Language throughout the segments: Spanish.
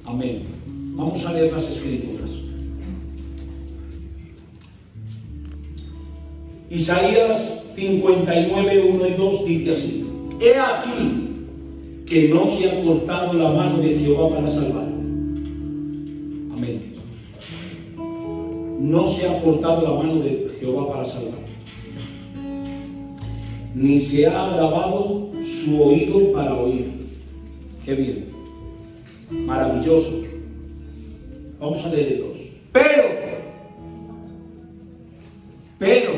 Amén. Vamos a leer las Escrituras. Isaías 59, 1 y 2 dice así: He aquí que no se ha cortado la mano de Jehová para salvar. Amén. No se ha cortado la mano de Jehová para salvar, ni se ha agravado su oído para oír. Qué bien, maravilloso. Vamos a leer el 2. Pero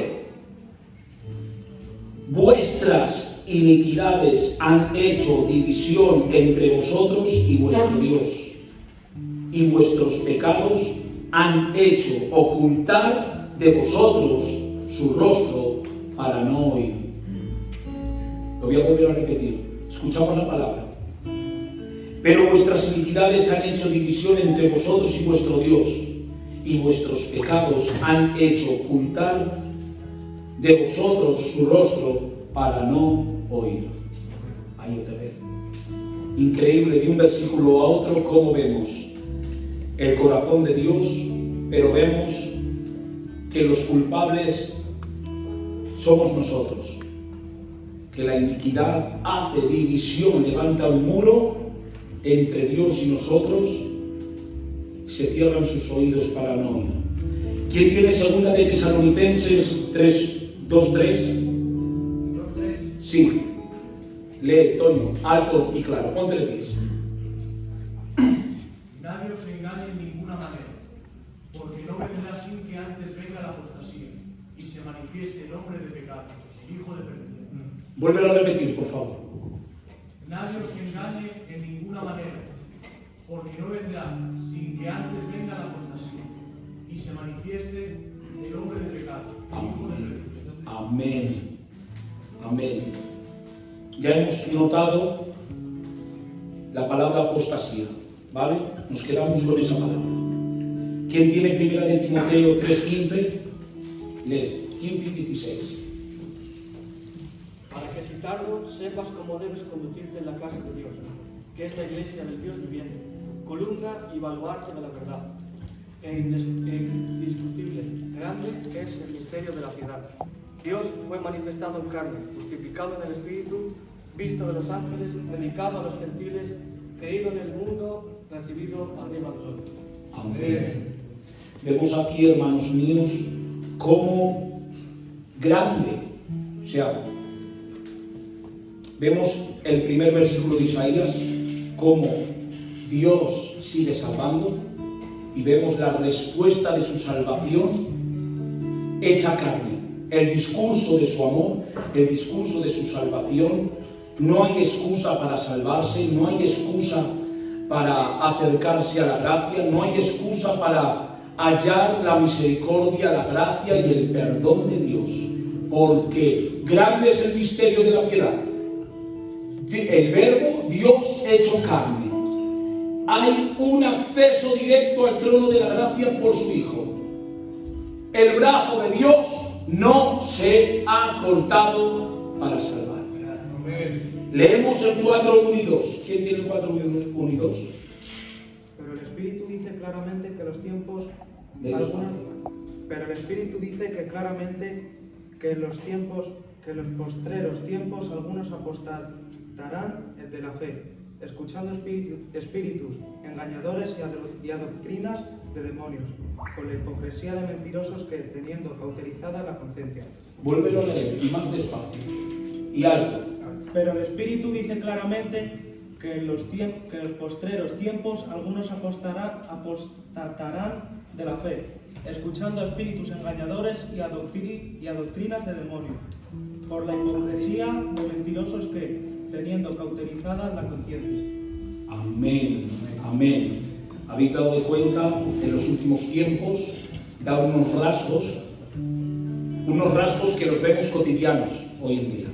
vuestras iniquidades han hecho división entre vosotros y vuestro Dios, y vuestros pecados han hecho ocultar de vosotros su rostro para no oír. Lo voy a volver a repetir. Escuchamos la palabra. Pero vuestras iniquidades han hecho división entre vosotros y vuestro Dios, y vuestros pecados han hecho ocultar de vosotros su rostro para no oír. Ahí otra vez. Increíble, de un versículo a otro, cómo vemos el corazón de Dios, pero vemos que los culpables somos nosotros. Que la iniquidad hace división, levanta un muro entre Dios y nosotros, se cierran sus oídos para no oír. ¿Quién tiene segunda de Tesalonicenses 2:3? Sí. Lee, Toño, alto y claro. Ponte de pies. Nadie os engañe en ninguna manera, porque no vendrá sin que antes venga la apostasía y se manifieste el hombre de pecado, el hijo de perdición. Vuélvelo a repetir, por favor. Nadie os engañe en ninguna manera, porque no vendrá sin que antes venga la apostasía y se manifieste el hombre de pecado, el hijo de perdición. Amén. Amén. Ya hemos notado la palabra apostasía, ¿vale? Nos quedamos con esa palabra. ¿Quién tiene primera de Timoteo 3:15? Lee, 15 y 16. Para que si tardo sepas cómo debes conducirte en la casa de Dios, que es la iglesia del Dios viviente, columna y baluarte de la verdad, e indiscutible, grande es el misterio de la piedad. Dios fue manifestado en carne, justificado en el Espíritu, visto de los ángeles, predicado a los gentiles, creído en el mundo, recibido arriba en gloria. Amén. Vemos aquí, hermanos míos, cómo grande, o sea, vemos el primer versículo de Isaías, cómo Dios sigue salvando, y vemos la respuesta de su salvación hecha carne, el discurso de su amor, el discurso de su salvación. No hay excusa para salvarse, no hay excusa para acercarse a la gracia, no hay excusa para hallar la misericordia, la gracia y el perdón de Dios, porque grande es el misterio de la piedad. El verbo Dios hecho carne. Hay un acceso directo al trono de la gracia por su Hijo. El brazo de Dios no se ha cortado para salvar. Leemos el 4:1 y 2. ¿Quién tiene el 4:1 y 2? Pero el Espíritu dice claramente que los tiempos que los postreros tiempos algunos apostatarán de la fe, escuchando espíritus engañadores y a doctrinas de demonios, con la hipocresía de mentirosos que, teniendo cauterizada la conciencia. Vuélvelo a leer, y más despacio y alto. Pero el Espíritu dice claramente que en los postreros tiempos algunos apostatarán de la fe, escuchando a espíritus engañadores y a doctrinas de demonios, por la hipocresía de mentirosos que, teniendo cauterizada la conciencia. Amén, amén. ¿Habéis dado de cuenta en los últimos tiempos? Da unos rasgos que los vemos cotidianos hoy en día.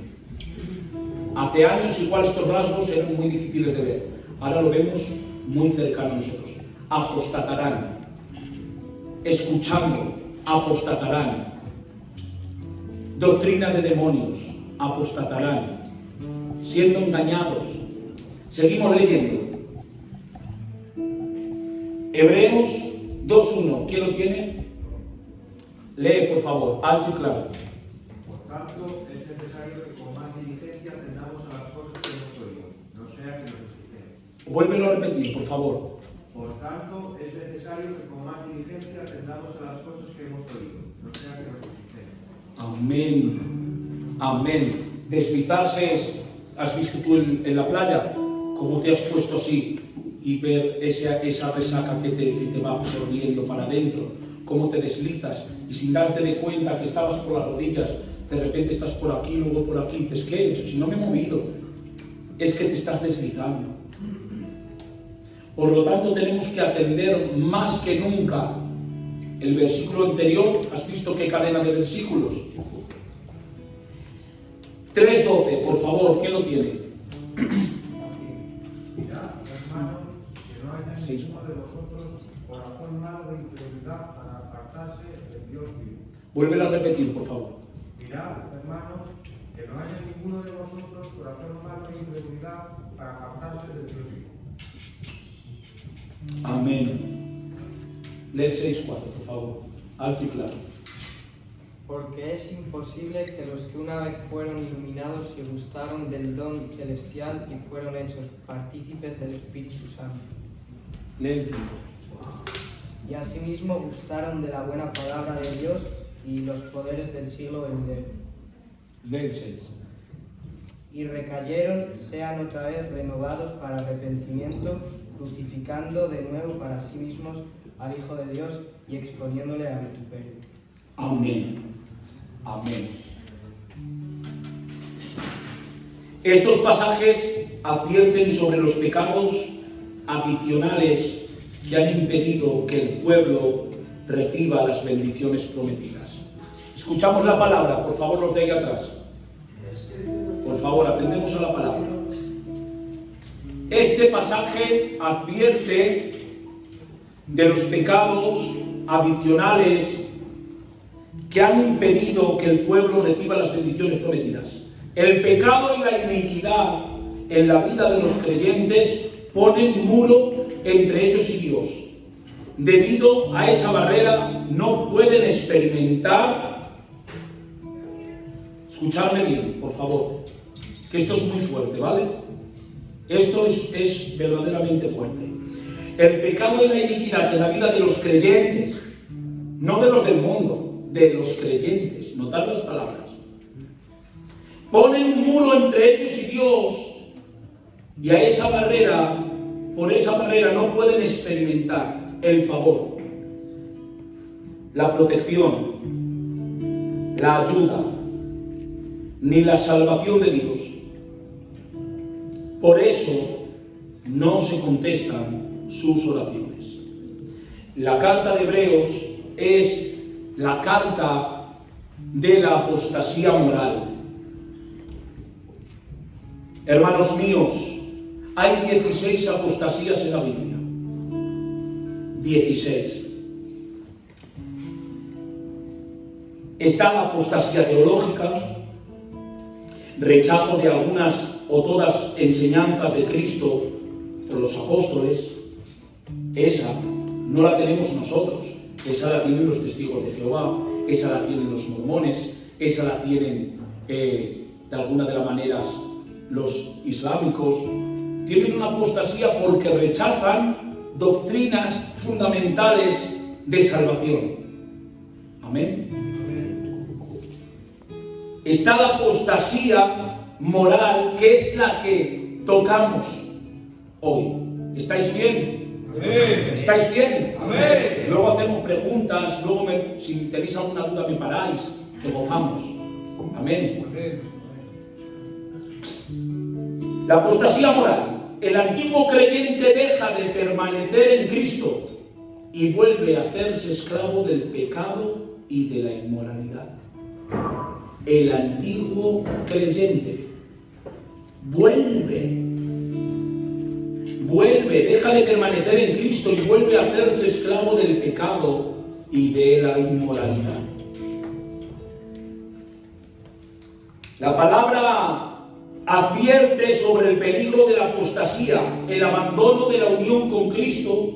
Hace años igual estos rasgos eran muy difíciles de ver. Ahora lo vemos muy cercano a nosotros. Apostatarán. Escuchando, apostatarán. Doctrina de demonios, apostatarán. Siendo engañados. Seguimos leyendo. Hebreos 2:1. ¿Quién lo tiene? Lee, por favor, alto y claro. Por tanto, es necesario que con más diligencia atendamos a las cosas que hemos oído, no sea que nos exigemos. Vuélvelo a repetir, por favor. Por tanto, es necesario que con más diligencia atendamos a las cosas que hemos oído, no sea que nos exigemos. Amén. Amén. Deslizarse es, ¿has visto tú en la playa? ¿Cómo te has puesto así y ver esa resaca que te va absorbiendo para adentro? ¿Cómo te deslizas? Y sin darte de cuenta que estabas por las rodillas, de repente estás por aquí, luego por aquí. Dices, ¿qué he hecho? Si no me he movido. Es que te estás deslizando. Por lo tanto, tenemos que atender más que nunca. El versículo anterior, ¿has visto qué cadena de versículos? 3:12, por favor, ¿quién lo tiene? Mirad, hermanos, que no haya ninguno de vosotros corazón malo de incredulidad para apartarse del Dios vivo. Vuélvelo a repetir, por favor. Mirad, hermanos, que no haya ninguno de vosotros corazón malo de incredulidad para apartarse del Dios vivo. Amén. Lee 6:4, por favor. Alto y claro. Porque es imposible que los que una vez fueron iluminados y gustaron del don celestial y fueron hechos partícipes del Espíritu Santo, Lee el 5. y asimismo gustaron de la buena palabra de Dios y los poderes del siglo venidero, Lee el 6. y recayeron, sean otra vez renovados para arrepentimiento, crucificando de nuevo para sí mismos al Hijo de Dios y exponiéndole a vituperio. Amén. Amén. Estos pasajes advierten sobre los pecados adicionales que han impedido que el pueblo reciba las bendiciones prometidas. Escuchamos la palabra, por favor, los de ahí atrás. Por favor, atendemos a la palabra. Este pasaje advierte de los pecados adicionales que han impedido que el pueblo reciba las bendiciones prometidas. El pecado y la iniquidad en la vida de los creyentes ponen muro entre ellos y Dios. Debido a esa barrera no pueden experimentar. Escuchadme bien, por favor, que esto es muy fuerte, ¿vale? Esto es verdaderamente fuerte. El pecado y la iniquidad en la vida de los creyentes, no de los del mundo, de los creyentes, notad las palabras, ponen un muro entre ellos y Dios, y a esa barrera, por esa barrera no pueden experimentar el favor, la protección, la ayuda, ni la salvación de Dios. Por eso no se contestan sus oraciones. La carta de Hebreos es la carta de la apostasía moral. Hermanos míos, hay 16 apostasías en la Biblia. 16. Está la apostasía teológica, rechazo de algunas o todas enseñanzas de Cristo por los apóstoles. Esa no la tenemos nosotros. Esa la tienen los testigos de Jehová, esa la tienen los mormones, esa la tienen de alguna de las maneras los islámicos. Tienen una apostasía porque rechazan doctrinas fundamentales de salvación. Amén. Está la apostasía moral, que es la que tocamos hoy. ¿Estáis bien? Amén. ¿Estáis bien? Amén. Luego hacemos preguntas, luego si tenéis alguna duda me paráis, que gozamos. Amén. La apostasía moral. El antiguo creyente deja de permanecer en Cristo y vuelve a hacerse esclavo del pecado y de la inmoralidad. El antiguo creyente vuelve, deja de permanecer en Cristo y vuelve a hacerse esclavo del pecado y de la inmoralidad. La palabra advierte sobre el peligro de la apostasía, el abandono de la unión con Cristo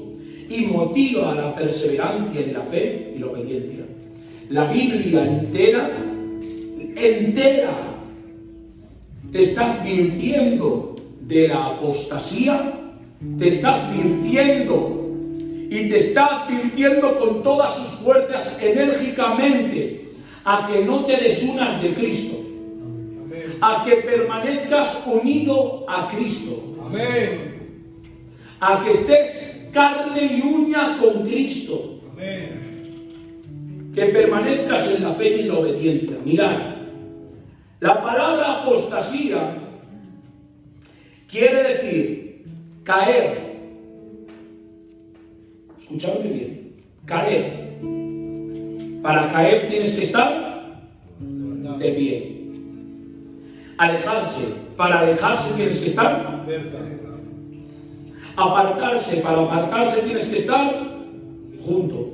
y motiva a la perseverancia en la fe y la obediencia. La Biblia entera, te está advirtiendo de la apostasía, te está advirtiendo y te está advirtiendo con todas sus fuerzas enérgicamente a que no te desunas de Cristo, a que permanezcas unido a Cristo, a que estés carne y uña con Cristo, que permanezcas en la fe y en la obediencia. Mirad, la palabra apostasía quiere decir caer. Escuchadme bien, caer. Para caer tienes que estar de pie. Alejarse. Para alejarse tienes que estar cerca. Apartarse. Para apartarse tienes que estar junto.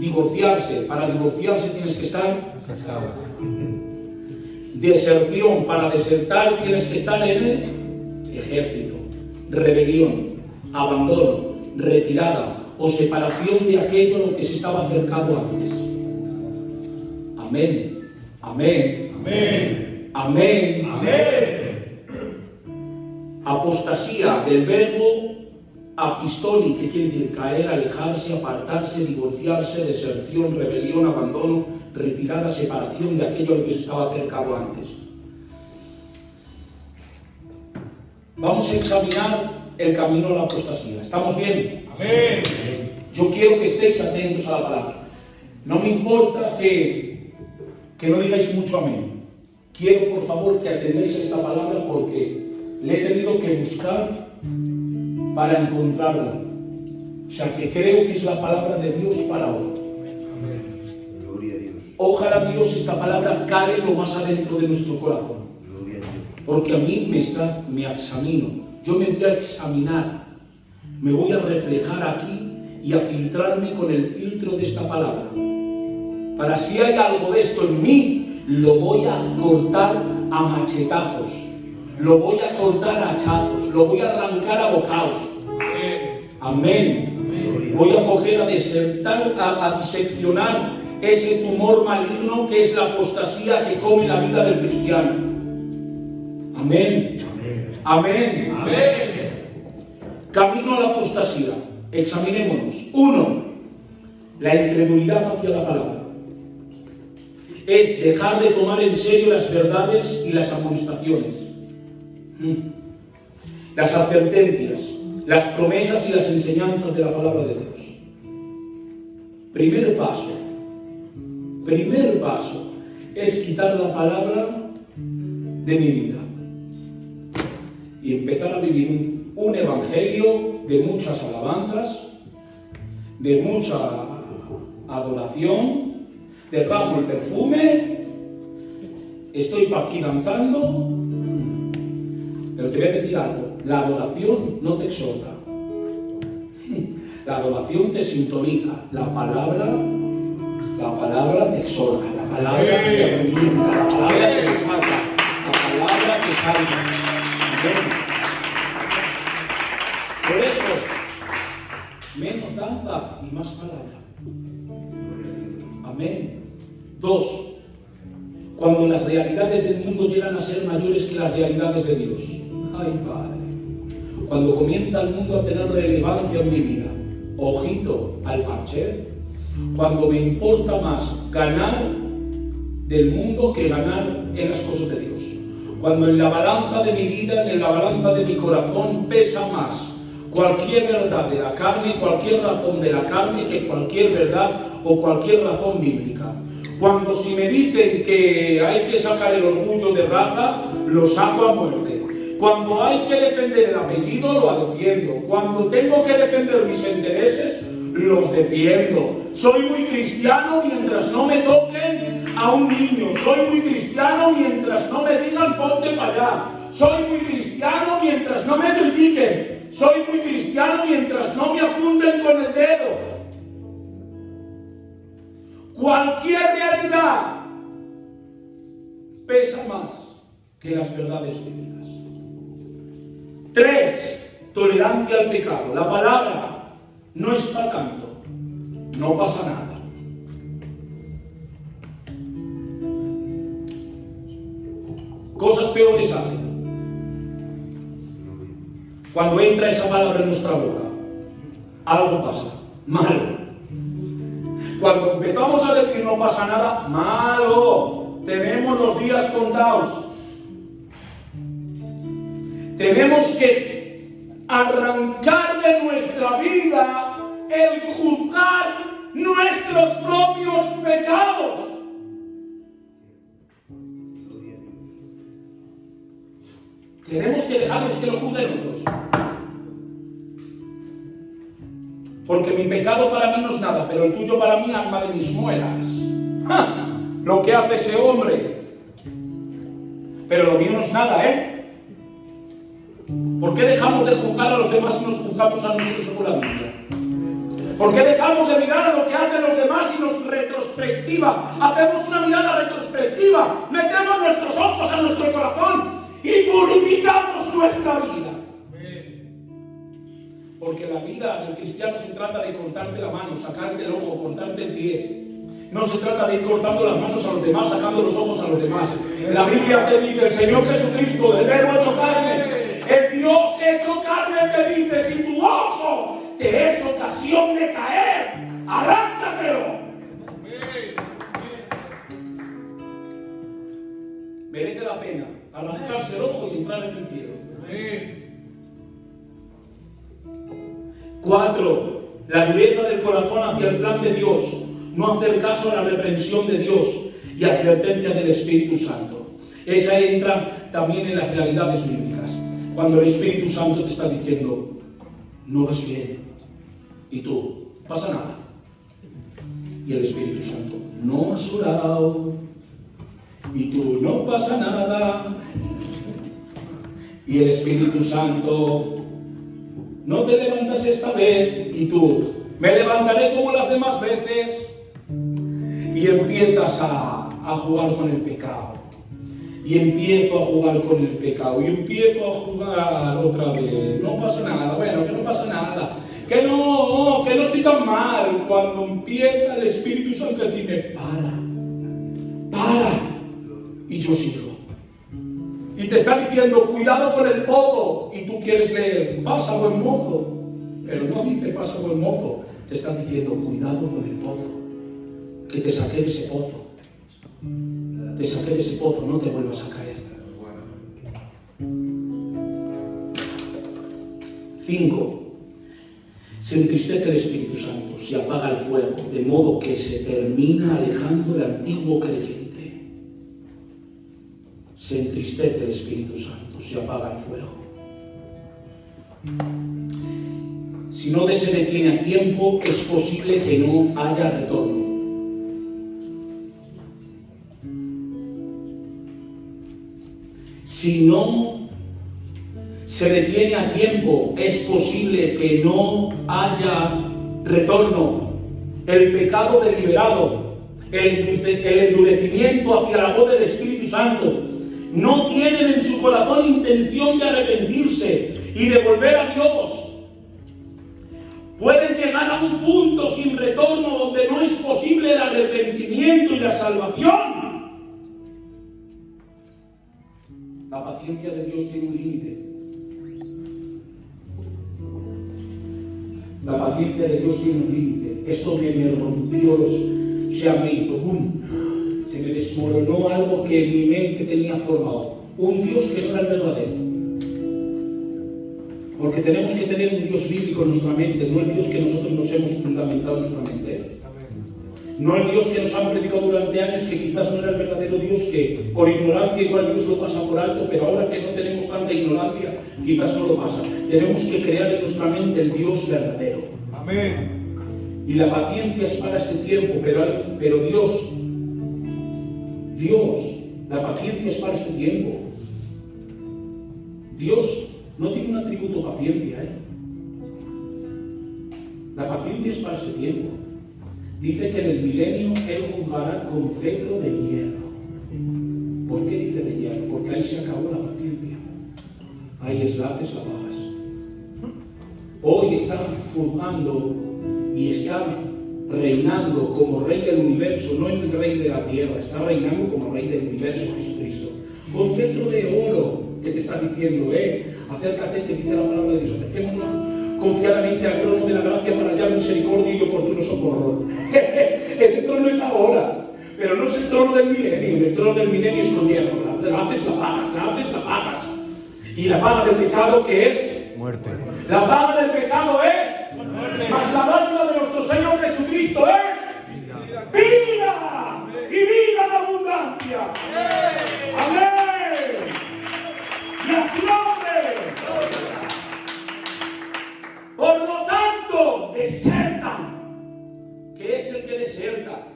Divorciarse. Para divorciarse tienes que estar casado. Deserción. Para desertar tienes que estar en el ejército. Rebelión. Abandono, retirada o separación de aquello a lo que se estaba acercado antes. Amén. Amén. Amén. Amén. Amén. Apostasía del verbo apistoli, que quiere decir caer, alejarse, apartarse, divorciarse, deserción, rebelión, abandono, retirada, separación de aquello a lo que se estaba acercado antes. Vamos a examinar el camino a la apostasía. ¿Estamos bien? Amén. Yo quiero que estéis atentos a la palabra. No me importa que no digáis mucho amén. Quiero, por favor, que atendáis a esta palabra porque le he tenido que buscar para encontrarla. O sea, que creo que es la palabra de Dios para hoy. Amén. Gloria a Dios. Ojalá, Dios, esta palabra cale lo más adentro de nuestro corazón. Gloria a Dios. Porque a mí me examino. Yo me voy a examinar, me voy a reflejar aquí y a filtrarme con el filtro de esta palabra. Para si hay algo de esto en mí, lo voy a cortar a machetazos, lo voy a cortar a hachazos, lo voy a arrancar a bocados. Amén. Voy a coger a diseccionar ese tumor maligno que es la apostasía que come la vida del cristiano. Amén. Amén. Amén. Camino a la apostasía. Examinémonos. 1. La incredulidad hacia la palabra. Es dejar de tomar en serio las verdades y las amonestaciones. Las advertencias, las promesas y las enseñanzas de la palabra de Dios. Primer paso es quitar la palabra de mi vida y empezar a vivir un evangelio de muchas alabanzas, de mucha adoración, derramo el perfume, estoy para aquí danzando, pero te voy a decir algo, la adoración no te exhorta, la adoración te sintoniza, la palabra te exhorta, la palabra te orienta, la palabra te desata, la palabra te salva. Por eso, menos danza y más palabra. Amén. 2. Cuando las realidades del mundo llegan a ser mayores que las realidades de Dios. Ay, Padre. Cuando comienza el mundo a tener relevancia en mi vida. Ojito al parche. Cuando me importa más ganar del mundo que ganar en las cosas de Dios. Cuando en la balanza de mi vida, en la balanza de mi corazón pesa más cualquier verdad de la carne, cualquier razón de la carne que cualquier verdad o cualquier razón bíblica. Cuando si me dicen que hay que sacar el orgullo de raza, lo saco a muerte. Cuando hay que defender el apellido, lo defiendo. Cuando tengo que defender mis intereses, los defiendo. Soy muy cristiano mientras no me toquen a un niño. Soy muy cristiano mientras no me digan ponte para allá. Soy muy cristiano mientras no me critiquen. Soy muy cristiano mientras no me apunten con el dedo. Cualquier realidad pesa más que las verdades bíblicas. 3. tolerancia al pecado. La palabra no es para tanto. No pasa nada. Cosas peores hacen. Cuando entra esa palabra en nuestra boca, algo pasa. Malo. Cuando empezamos a decir no pasa nada, malo. Tenemos los días contados. Tenemos que arrancar de nuestra vida el juzgar nuestros propios pecados. Tenemos que dejarlos que lo juzguen otros. Porque mi pecado para mí no es nada, pero el tuyo para mí, alma de mis muelas. ¡Ja! Lo que hace ese hombre. Pero lo mío no es nada, ¿eh? ¿Por qué dejamos de juzgar a los demás y nos juzgamos a nosotros según la Biblia? ¿Por qué dejamos de mirar a lo que hacen los demás y nos retrospectiva? Hacemos una mirada retrospectiva, metemos nuestros ojos a nuestro corazón y purificamos nuestra vida. Porque la vida del cristiano se trata de cortarte la mano, sacarte el ojo, cortarte el pie. No se trata de ir cortando las manos a los demás, sacando los ojos a los demás. La Biblia te dice, el Señor Jesucristo, del verbo hecho carne, el Dios hecho carne te dice, si tu ojo te es ocasión de caer, arráncatelo. Merece la pena arrancarse el ojo y entrar en el cielo. 4. La dureza del corazón hacia el plan de Dios. No hacer caso a la reprensión de Dios y advertencia del Espíritu Santo. Esa entra también en las realidades bíblicas. Cuando el Espíritu Santo te está diciendo, no vas bien. Y tú, pasa nada. Y el Espíritu Santo, no has orado. Y tú, no pasa nada. Y el Espíritu Santo, no te levantas esta vez. Y tú, me levantaré como las demás veces. Y empiezas a jugar con el pecado. Y empiezo a jugar con el pecado. Y empiezo a jugar otra vez. No pasa nada. Bueno, que no pasa nada. Que no estoy tan mal. Cuando empieza el Espíritu Santo a decirme, para. Y yo sigo. Y te está diciendo, cuidado con el pozo. Y tú quieres leer, pasa buen mozo. Pero no dice, pasa buen mozo. Te está diciendo, cuidado con el pozo. Que te saqué de ese pozo. Te saqué de ese pozo, no te vuelvas a caer. 5. Se entristece el Espíritu Santo, se apaga el fuego, de modo que se termina alejando el antiguo creyente. Se entristece el Espíritu Santo, se apaga el fuego. Si no se detiene a tiempo, es posible que no haya retorno. Si no se detiene a tiempo, es posible que no haya retorno. El pecado deliberado, el endurecimiento hacia la voz del Espíritu Santo, no tienen en su corazón intención de arrepentirse y de volver a Dios. Pueden llegar a un punto sin retorno donde no es posible el arrepentimiento y la salvación. La paciencia de Dios tiene un límite. La paciencia de Dios tiene un límite. Esto me rompió me hizo se me desmoronó algo que en mi mente tenía formado. Un Dios que no era el verdadero. Porque tenemos que tener un Dios bíblico en nuestra mente, no el Dios que nosotros nos hemos fundamentado en nuestra mente. No el Dios que nos han predicado durante años, que quizás no era el verdadero Dios, que por ignorancia igual Dios lo pasa por alto, pero ahora que no tenemos tanta ignorancia, quizás no lo pasa. Tenemos que crear en nuestra mente el Dios verdadero. Amén. Y la paciencia es para este tiempo, pero Dios, la paciencia es para este tiempo. Dios no tiene un atributo paciencia, La paciencia es para este tiempo. Dice que en el milenio Él juzgará con cetro de hierro. ¿Por qué dice de hierro? Porque ahí se acabó la paciencia. Ahí es la haces, la pagas. está juzgando y está reinando como Rey del universo, no el Rey de la tierra, está reinando como Rey del universo, Jesucristo. Con cetro de oro, que te está diciendo, acércate, que dice la palabra de Dios, acerquémonos confiadamente al trono de la gracia para hallar misericordia y oportuno socorro. Ese trono es ahora, pero no es el trono del milenio. El trono del milenio es con hierro. La haces, la pagas. Y la paga del pecado, ¿qué es? Muerte. La paga del pecado es muerte. Mas la dádiva de nuestro Señor Jesucristo es vida. Y vida en abundancia. Amén. Y a su nombre. Por lo tanto, desertan. ¿Qué es el que deserta?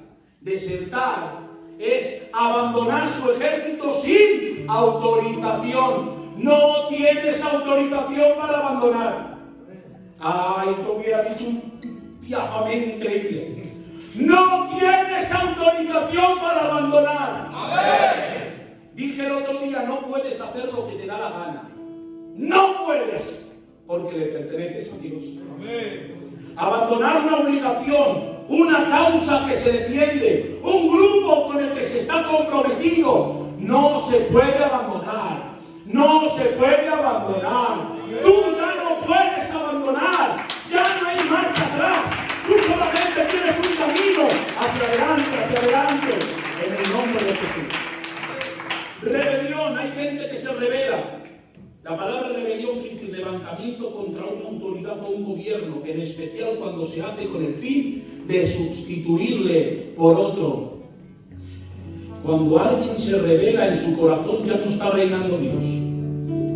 Desertar es abandonar su ejército sin autorización. No tienes autorización para abandonar. Ay, te hubiera dicho un piafamén increíble. No tienes autorización para abandonar. Dije el otro día, no puedes hacer lo que te da la gana. No puedes, porque le perteneces a Dios. Abandonar una obligación, una causa que se defiende, un grupo con el que se está comprometido, no se puede abandonar. No se puede abandonar. Tú ya no puedes abandonar. Ya no hay marcha atrás. Tú solamente tienes un camino hacia adelante, en el nombre de Jesús. Rebelión. Hay gente que se rebela. La palabra rebelión quiere decir levantamiento contra una autoridad o un gobierno, en especial cuando se hace con el fin de sustituirle por otro. Cuando alguien se revela en su corazón, ya no está reinando Dios.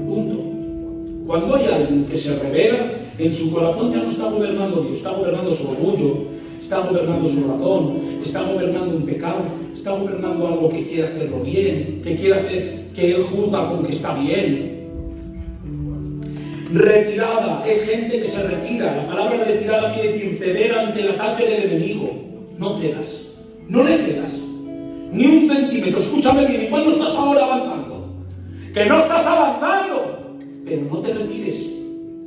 Punto. Cuando hay alguien que se revela en su corazón, ya no está gobernando Dios. Está gobernando su orgullo, está gobernando su razón, está gobernando un pecado, está gobernando algo que quiere hacerlo bien, que quiere hacer que él juzga con que está bien. Retirada. Es gente que se retira. La palabra retirada quiere decir ceder ante el ataque del enemigo. No cedas. No le cedas. Ni un centímetro, escúchame bien, igual no estás ahora avanzando, que no estás avanzando, pero no te retires,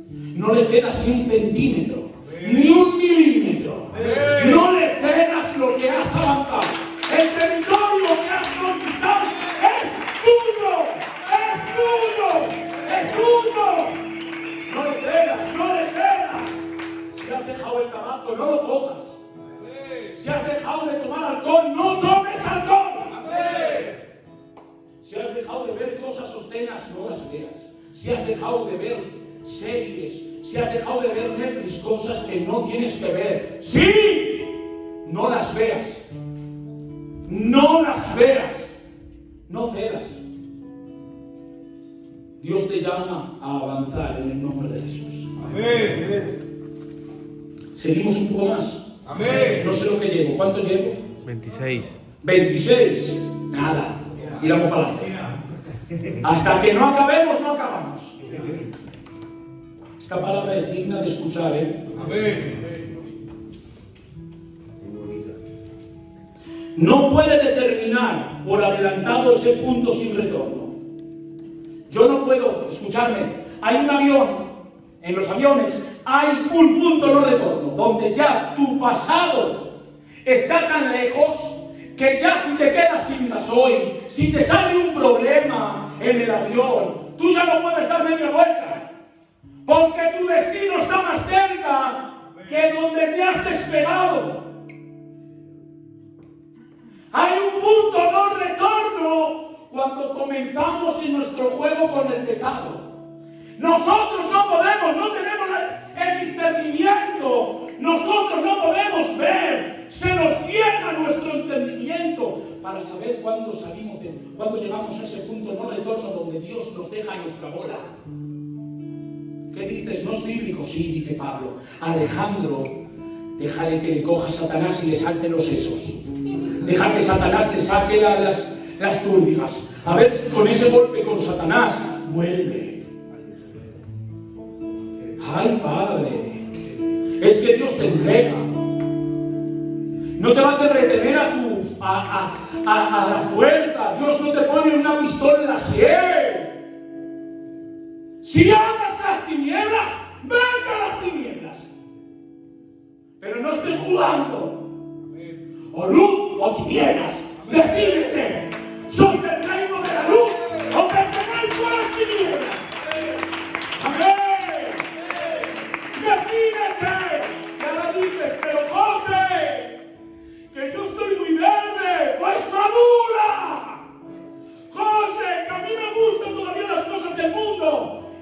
no le cedas ni un centímetro, ni un milímetro, no le cedas lo que has avanzado, el territorio que has conquistado es tuyo, es tuyo, no le cedas, si has dejado el tabaco, no lo cojas. Si has dejado de tomar alcohol, no tomes alcohol. Si has dejado de ver cosas obscenas, no las veas. Si has dejado de ver series, si has dejado de ver Netflix, cosas que no tienes que ver, ¡sí! No las veas. No las veas. No cedas. Dios te llama a avanzar en el nombre de Jesús. Seguimos un poco más. Amén. No sé lo que llevo. ¿Cuánto llevo? 26. 26. Nada. Tiramos para adelante. Hasta que no acabemos, no acabamos. Esta palabra es digna de escuchar, Amén. No puede determinar por adelantado ese punto sin retorno. Yo no puedo, escucharme, hay un avión. En los aviones hay un punto no retorno, donde ya tu pasado está tan lejos que ya si te quedas sin gasoil, si te sale un problema en el avión, tú ya no puedes dar media vuelta, porque tu destino está más cerca que donde te has despegado. Hay un punto no retorno cuando comenzamos en nuestro juego con el pecado. Nosotros no podemos, no tenemos el discernimiento, nosotros no podemos ver, se nos ciega nuestro entendimiento para saber cuándo cuándo llegamos a ese punto no retorno donde Dios nos deja nuestra bola. ¿Qué dices? ¿No es bíblico? Sí, dice Pablo. Alejandro, déjale que le coja a Satanás y le salte los sesos. Deja que Satanás le saque las túrdigas. A ver si con ese golpe con Satanás vuelve. ¡Ay, Padre! Es que Dios te entrega. No te va a retener a la fuerza. Dios no te pone una pistola en la sien. Si amas las tinieblas, venga las tinieblas. Pero no estés jugando. O luz o tinieblas. Decídete. ¿Soy del reino de la luz o pertenezco a las tinieblas? ¡Amén! ¡Decídete! Y ahora dices, pero José, que yo estoy muy verde. ¡Pues madura! José, que a mí me gustan todavía las cosas del mundo.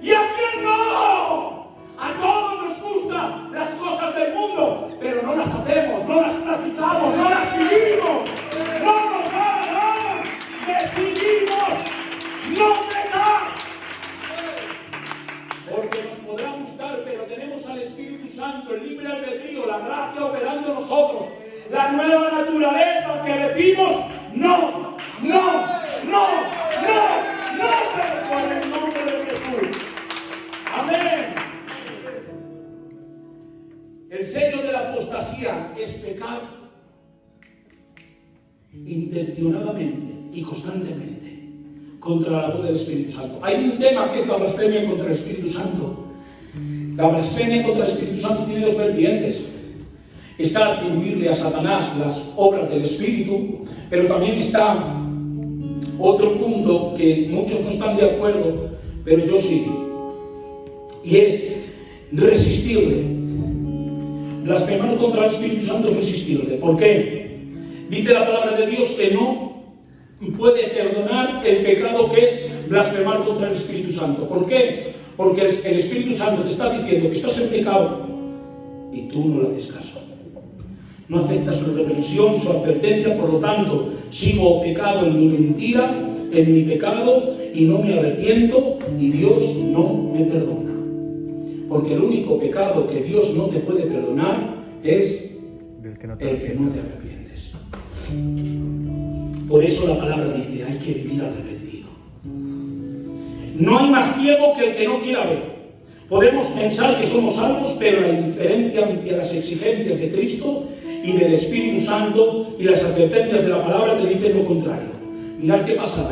¿Y a quién no? A todos nos gustan las cosas del mundo, pero no las hacemos, no las practicamos, no las vivimos. No nos da la gana. Decidimos no pecar. Porque nos podrá gustar, pero tenemos al Espíritu Santo, el libre albedrío, la gracia operando en nosotros, la nueva naturaleza que decimos no, no, no, no, no, pero por el nombre de Jesús. Amén. El sello de la apostasía es pecar intencionadamente y constantemente contra la voz del Espíritu Santo. Hay un tema que es la blasfemia contra el Espíritu Santo. La blasfemia contra el Espíritu Santo tiene dos vertientes. Está atribuirle a Satanás las obras del Espíritu, pero también está otro punto que muchos no están de acuerdo, pero yo sí, y es resistirle. Blasfemar contra el Espíritu Santo es resistirle. ¿Por qué? Dice la palabra de Dios que no puede perdonar el pecado que es blasfemar contra el Espíritu Santo. ¿Por qué? Porque el Espíritu Santo te está diciendo que estás en pecado y tú no le haces caso. No aceptas su reprensión, su advertencia, por lo tanto, sigo obcecado en mi mentira, en mi pecado, y no me arrepiento, y Dios no me perdona. Porque el único pecado que Dios no te puede perdonar es el que no te arrepientes. Por eso la palabra dice, hay que vivir arrepentido. No hay más ciego que el que no quiera ver. Podemos pensar que somos salvos, pero la indiferencia hacia las exigencias de Cristo y del Espíritu Santo y las advertencias de la palabra te dicen lo contrario. Mirad qué pasa,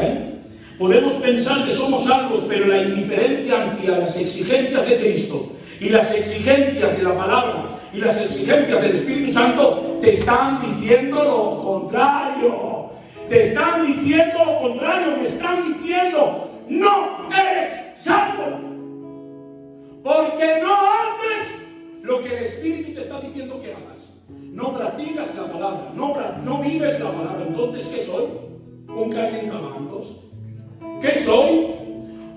Podemos pensar que somos salvos, pero la indiferencia hacia las exigencias de Cristo y las exigencias de la palabra y las exigencias del Espíritu Santo te están diciendo lo contrario. Te están diciendo lo contrario, me están diciendo, no eres salvo. Porque no haces lo que el Espíritu te está diciendo que hagas. No practicas la palabra, no vives la palabra. Entonces, ¿qué soy? ¿Un calientabancos? ¿Qué soy?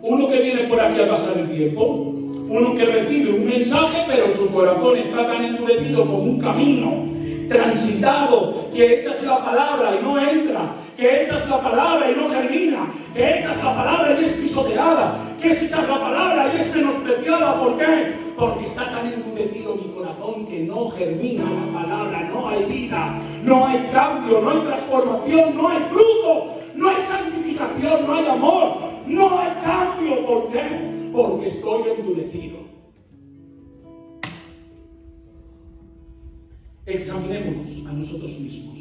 Uno que viene por aquí a pasar el tiempo. Uno que recibe un mensaje, pero su corazón está tan endurecido como un camino transitado, que echas la palabra y no entra, que echas la palabra y no germina, que echas la palabra y es pisoteada, que echas la palabra y es menospreciada. ¿Por qué? Porque está tan endurecido mi corazón que no germina la palabra, no hay vida, no hay cambio, no hay transformación, no hay fruto, no hay santificación, no hay amor, no hay cambio. ¿Por qué? Porque estoy endurecido. Examinémonos a nosotros mismos.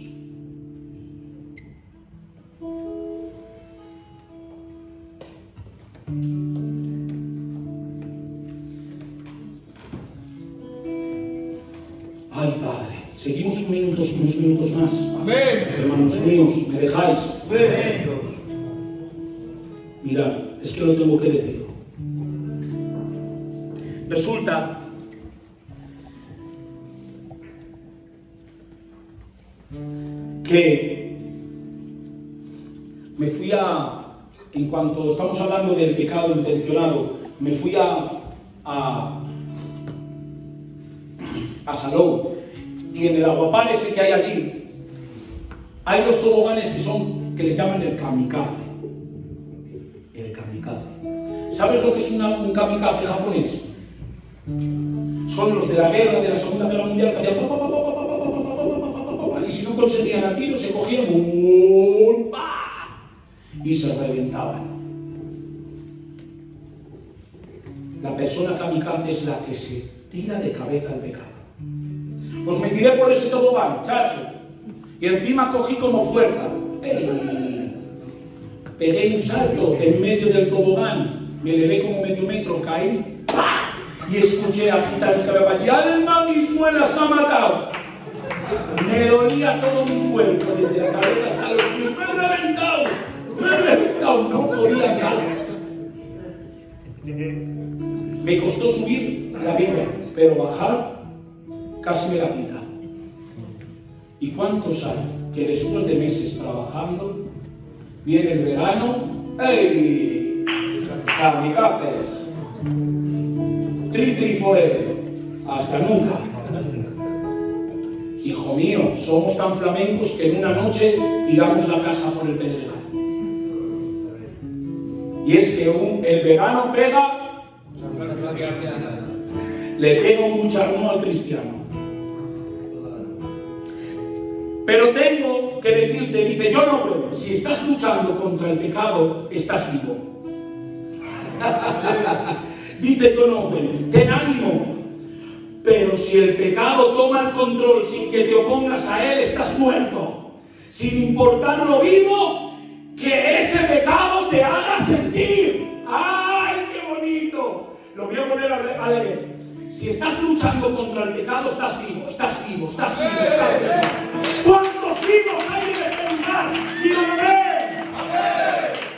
Ay, Padre, seguimos unos minutos más. Amén. Hermanos míos, ¿me dejáis? Amén. Mirad, es que lo tengo que decir. Resulta que me fui en cuanto estamos hablando del pecado intencionado, me fui a Salou, y en el aguapar ese que hay allí, hay dos toboganes que les llaman el kamikaze. El kamikaze. ¿Sabes lo que es un kamikaze japonés? Son los de la guerra, de la Segunda Guerra Mundial, que hacían y si no conseguían a tiro, se cogían y se reventaban. La persona kamikaze es la que se tira de cabeza al pecado. Pues me tiré por ese tobogán, chacho, y encima cogí como fuerza. Pegué un salto en medio del tobogán, me elevé como medio metro, caí, ¡pah! y escuché a gitanos que me decían, alma mi muela se ha matado. Me dolía todo mi cuerpo, desde la cabeza hasta los pies. Me he reventado, no podía andar. Me costó subir la vida, pero bajar casi me la quita. ¿Y cuántos hay que después de meses trabajando, viene el verano, ¡ey! ¡Kamikazes! Tri forever, hasta nunca. Hijo mío, somos tan flamencos que en una noche tiramos la casa por el pedregal. Y es que el verano pega, le pega un bucharnón al cristiano. Pero tengo que decirte, dice, yo no puedo. Si estás luchando contra el pecado, estás vivo. Dice, yo no puedo. Ten ánimo. Pero si el pecado toma el control sin que te opongas a él, estás muerto. Sin importar lo vivo que ese pecado te haga sentir. ¡Ay, qué bonito! Lo voy a poner a leer. Si estás luchando contra el pecado, estás vivo, estás vivo, estás vivo, estás vivo. ¿Cuántos vivos hay en este lugar? ¡Díganme!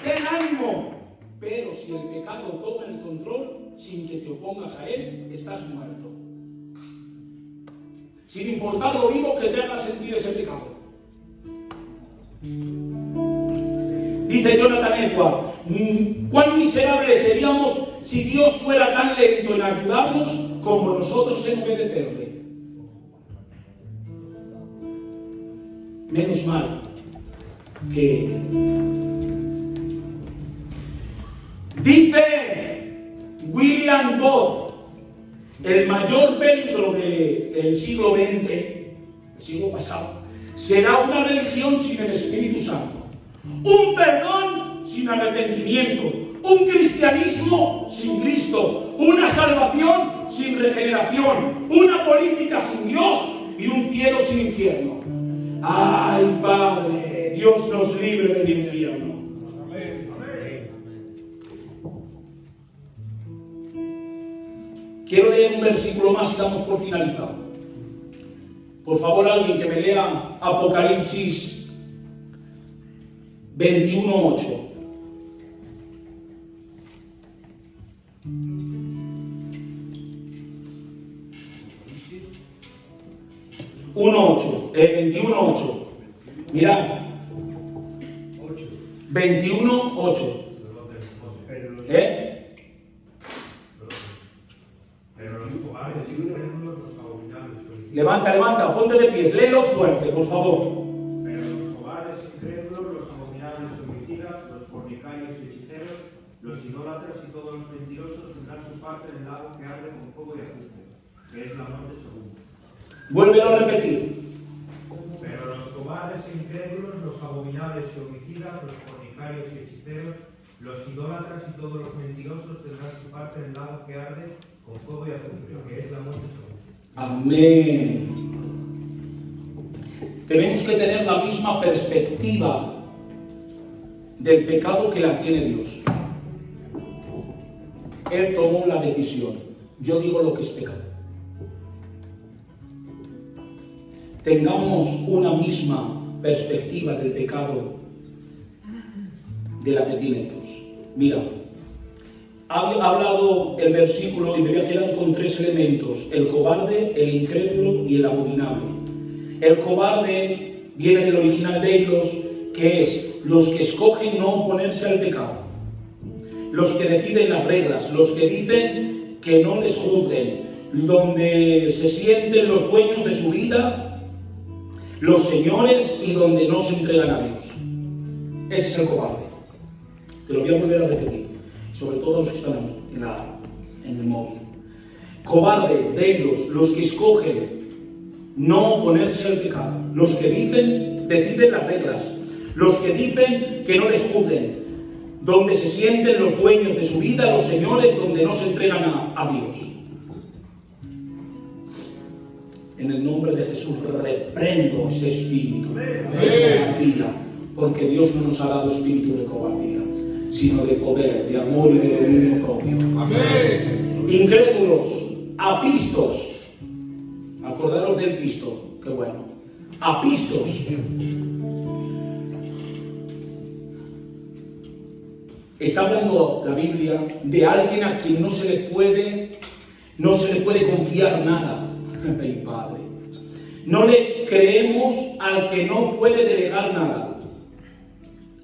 ¡Ten ánimo! Pero si el pecado toma el control, sin que te opongas a él, estás muerto. Sin importar lo vivo que te haga sentir ese pecado. Dice Jonathan Edwards, cuán miserables seríamos si Dios fuera tan lento en ayudarnos como nosotros en obedecerle. Menos mal que dice William Bott, el mayor peligro del siglo XX, el siglo pasado, será una religión sin el Espíritu Santo. Un perdón sin arrepentimiento, un cristianismo sin Cristo, una salvación sin regeneración, una política sin Dios y un cielo sin infierno. ¡Ay, Padre! Dios nos libre del infierno. Amén. Quiero leer un versículo más y damos por finalizado. Por favor, alguien que me lea Apocalipsis 21:8. (1:8) 21:8. Mirad. 21:8. Pero los cobardes y incrédulos, los abominables. Levanta, ponte de pies, léelo fuerte, por favor. Pero los cobardes y incrédulos, los abominables y homicidas, los fornicarios y hechiceros, los idólatras y todos los mentirosos tendrán su parte en el lago que arde con fuego y azufre, que es la muerte segunda. Vuélvelo a repetir. Pero los cobardes e incrédulos, los abominables y homicidas, los fornicarios y hechiceros, los idólatras y todos los mentirosos tendrán su parte en el lago que arde con fuego y azufre, que es la muerte segunda. Amén. Tenemos que tener la misma perspectiva del pecado que la tiene Dios. Él tomó la decisión. Yo digo lo que es pecado. Tengamos una misma perspectiva del pecado de la que tiene Dios. Mira, ha hablado el versículo y me voy a quedar con 3 elementos: el cobarde, el incrédulo y el abominable. El cobarde viene del original de ellos, que es los que escogen no oponerse al pecado, los que deciden las reglas, los que dicen que no les juzguen, donde se sienten los dueños de su vida, los señores, y donde no se entregan a Dios. Ese es el cobarde. Te lo voy a volver a repetir, sobre todo los que están aquí, en el móvil. Cobarde de ellos, los que escogen no oponerse al pecado, los que deciden las reglas, los que dicen que no les juzguen, donde se sienten los dueños de su vida, los señores, donde no se entregan a Dios. En el nombre de Jesús reprendo ese espíritu de cobardía, porque Dios no nos ha dado espíritu de cobardía, sino de poder, de amor y de dominio propio. Amén. incrédulos, apistos. Acordaros del pisto, qué bueno. Apistos. Está hablando la Biblia de alguien a quien no se le puede confiar nada. Ay, Padre. No le creemos al que no puede delegar nada.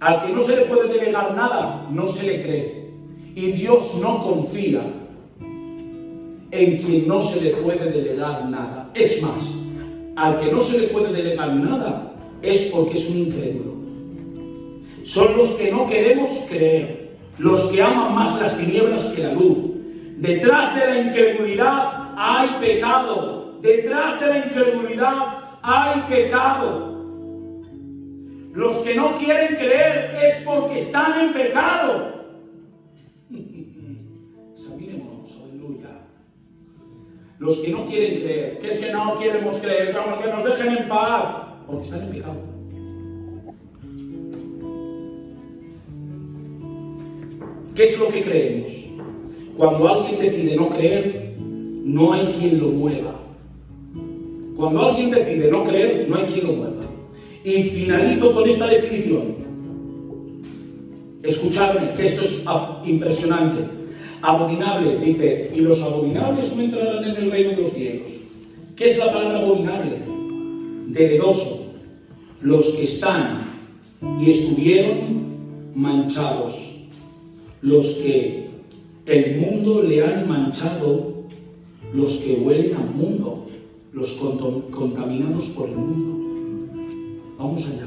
Al que no se le puede delegar nada, no se le cree. Y Dios no confía en quien no se le puede delegar nada. Es más, al que no se le puede delegar nada es porque es un incrédulo. Son los que no queremos creer, los que aman más las tinieblas que la luz. Detrás de la incredulidad hay pecado. Detrás de la incredulidad hay pecado. Los que no quieren creer es porque están en pecado. Examinémonos, aleluya. Los que no quieren creer, que es que no queremos creer, que nos dejen en paz, porque están en pecado. ¿Qué es lo que creemos? Cuando alguien decide no creer, no hay quien lo mueva. Cuando alguien decide no creer, no hay quien lo mueva. Y finalizo con esta definición. Escuchadme, que esto es impresionante. Abominable, dice, y los abominables no entrarán en el reino de los cielos. ¿Qué es la palabra abominable? Deledoso. Los que están y estuvieron manchados. Los que el mundo le han manchado, los que huelen al mundo, los contaminados por el mundo. Vamos allá.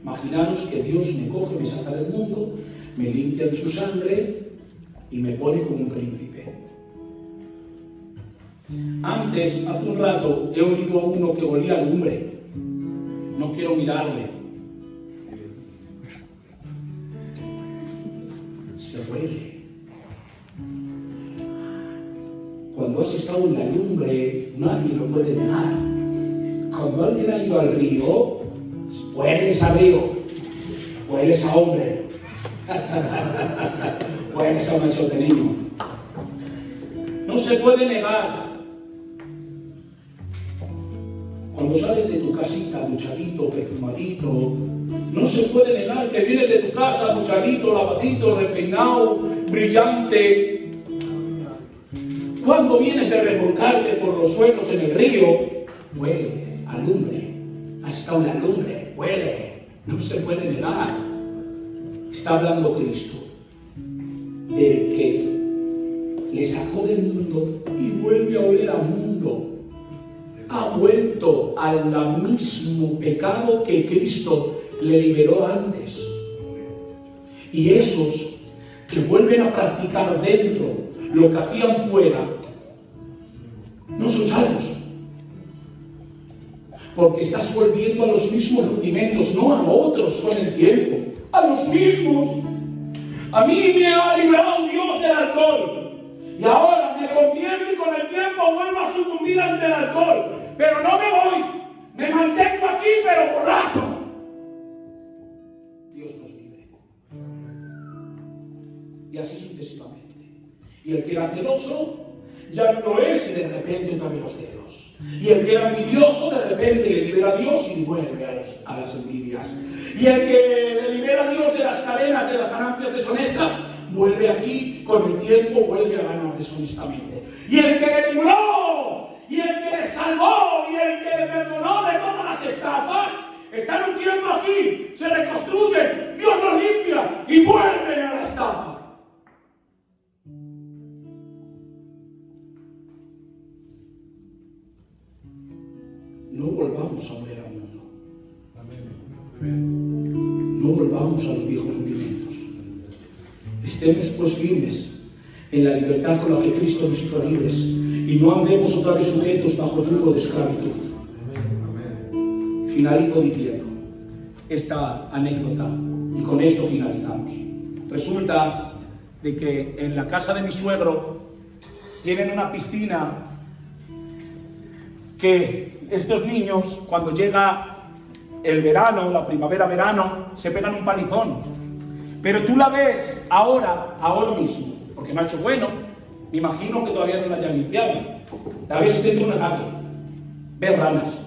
Imaginaros que Dios me coge, me saca del mundo, me limpia en su sangre y me pone como un príncipe. Antes, hace un rato, he oído a uno que olía a lumbre. No quiero mirarle. Se huele. Cuando has estado en la lumbre, nadie lo puede negar. Cuando alguien ha ido al río, hueles a río, hueles a hombre, hueles a macho de niño. No se puede negar. Cuando sales de tu casita, duchadito, perfumadito, no se puede negar que vienes de tu casa, duchadito, lavadito, repeinado, brillante. Cuando vienes de revolcarte por los suelos en el río, huele a lumbre. Has estado en la lumbre, huele. No se puede negar. Está hablando Cristo del que le sacó del mundo y vuelve a oler al mundo. Ha vuelto al mismo pecado que Cristo le liberó antes. Y esos que vuelven a practicar dentro lo que hacían fuera, no son salvos. Porque estás volviendo a los mismos rudimentos, no a otros con el tiempo, a los mismos. A mí me ha librado Dios del alcohol. Y ahora me convierto y con el tiempo vuelvo a sucumbir ante el alcohol. Pero no me voy, me mantengo aquí, pero borracho. Dios nos libre. Y así sucesivamente. Y el que era celoso ya no lo es y de repente otra vez los celos. Y el que era envidioso de repente le libera a Dios y vuelve a las envidias. Y el que le libera a Dios de las cadenas, de las ganancias deshonestas, vuelve aquí, con el tiempo vuelve a ganar deshonestamente. Y el que le libró, y el que le salvó, y el que le perdonó de todas las estafas, está en un tiempo aquí, se reconstruye, Dios lo limpia y vuelven a la estafa. No volvamos a oler al mundo. No volvamos a los viejos rudimentos. Estemos pues firmes en la libertad con la que Cristo nos hizo libres y no andemos otra vez sujetos bajo yugo de esclavitud. Finalizo diciendo esta anécdota y con esto finalizamos. Resulta de que en la casa de mi suegro tienen una piscina que estos niños, cuando llega el verano, la primavera-verano, se pegan un palizón. Pero tú la ves ahora mismo, porque no ha hecho bueno, Me imagino que todavía no la hayan limpiado. A ver si te entra un ataque. Ves ranas.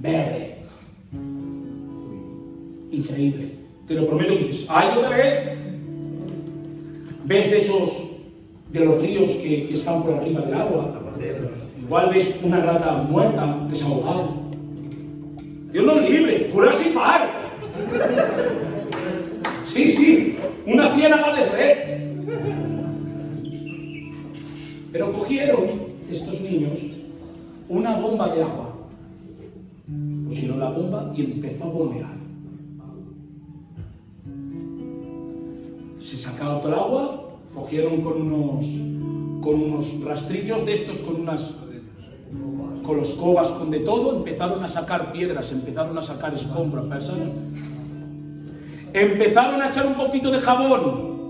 Verde. Increíble. Te lo prometo que dices, ¡ay, otra vez! Ves de los ríos que están por arriba del agua. Igual ves una rata muerta, desahogada. Dios nos libre, Jurassic Park. Sí, una ciénaga de red. Pero cogieron estos niños una bomba de agua. Pusieron la bomba y empezó a bombear. Se sacaba todo el agua, cogieron con unos rastrillos de estos, con los cobas, con de todo, empezaron a sacar piedras, empezaron a sacar escombros, ¿sabes? Empezaron a echar un poquito de jabón,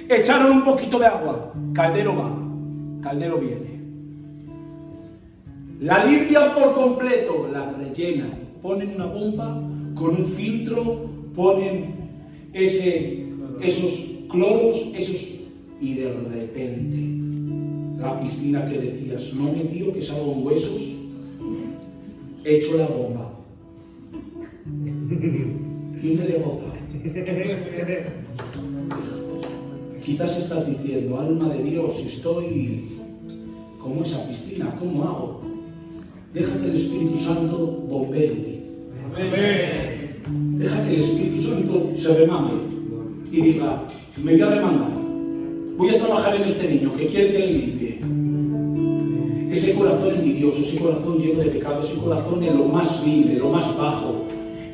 echaron un poquito de agua, caldero va, caldero viene. La limpian por completo, la rellenan, ponen una bomba con un filtro, ponen esos cloros, y de repente la piscina que decías, no me tiro que salgo en huesos, echo la bomba y me le goza. Quizás estás diciendo, alma de Dios, estoy como esa piscina, ¿cómo hago? Deja que el Espíritu Santo bombee en ti. Deja que el Espíritu Santo se remame y diga, me voy a remandar, voy a trabajar en este niño que quiere que le limpie. Ese corazón envidioso, ese corazón lleno de pecado, ese corazón en lo más vil, en lo más bajo,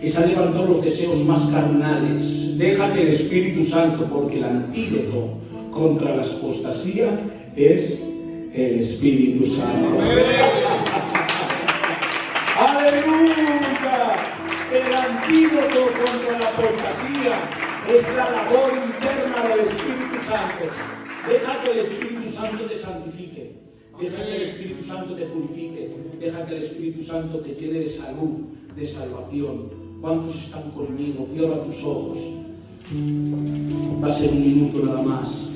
que se ha levantado los deseos más carnales. Deja que el Espíritu Santo, porque el antídoto contra la apostasía es el Espíritu Santo. ¡Aleluya! El antídoto contra la apostasía es la labor interna del Espíritu Santo. Deja que el Espíritu Santo te santifique. Deja que el Espíritu Santo te purifique. Deja que el Espíritu Santo te llene de salud, de salvación. ¿Cuántos están conmigo? Cierra tus ojos. Va a ser un minuto nada más.